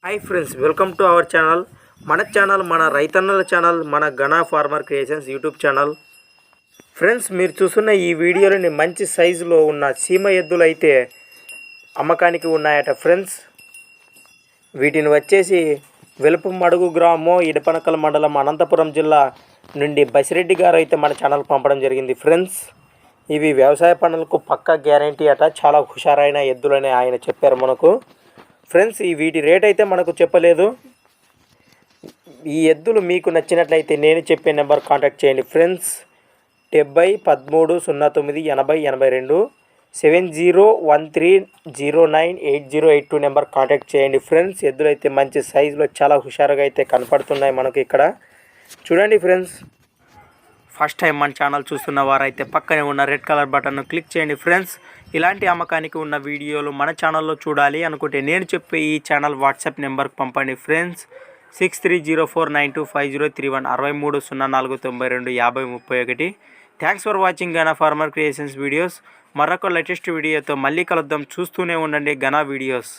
Hi friends, welcome to our channel. మన రైతన్నల channel, మన Ghana farmer creations YouTube channel. Friends, మీరు చూస్తున్న ఈ వీడియోలోని మంచి సైజులో ఉన్న సీమ ఎద్దులు అయితే అమ్మకానికి ఉన్నాయట. ఫ్రెండ్స్, వీటిని వచ్చేసి వెలుపుమడుగు గ్రామం, ఇడపనకల్ మండలం, అనంతపురం జిల్లా నుండి బసిరెడ్డి గారు అయితే మన ఛానల్కి పంపడం జరిగింది. ఫ్రెండ్స్, ఇవి వ్యవసాయ పనులకు పక్కా గ్యారంటీ అట. చాలా హుషారైన ఎద్దులని ఆయన చెప్పారు మనకు. ఫ్రెండ్స్, ఈ వీటి రేట్ అయితే మనకు చెప్పలేదు. ఈ ఎద్దులు మీకు నచ్చినట్లయితే నేను చెప్పే నెంబర్ కాంటాక్ట్ చేయండి. ఫ్రెండ్స్, 7013098082 7013098082 నెంబర్ కాంటాక్ట్ చేయండి. ఫ్రెండ్స్, ఎద్దులు అయితే మంచి సైజులో చాలా హుషారుగా అయితే కనపడుతున్నాయి మనకు ఇక్కడ. చూడండి ఫ్రెండ్స్, ఫస్ట్ టైం మన ఛానల్ చూస్తున్న వారైతే పక్కనే ఉన్న రెడ్ కలర్ బటన్ను క్లిక్ చేయండి. ఫ్రెండ్స్, ఇలాంటి అమ్మకానికి ఉన్న వీడియోలు మన ఛానల్లో చూడాలి అనుకుంటే నేను చెప్పే ఈ ఛానల్ వాట్సాప్ నెంబర్కి పంపండి. Friends, 6304925031 6304925031. Thanks for watching Ghana farmer creations videos. మరొక లేటెస్ట్ వీడియోతో మళ్ళీ కలుద్దాం. చూస్తూనే ఉండండి ఘనా వీడియోస్.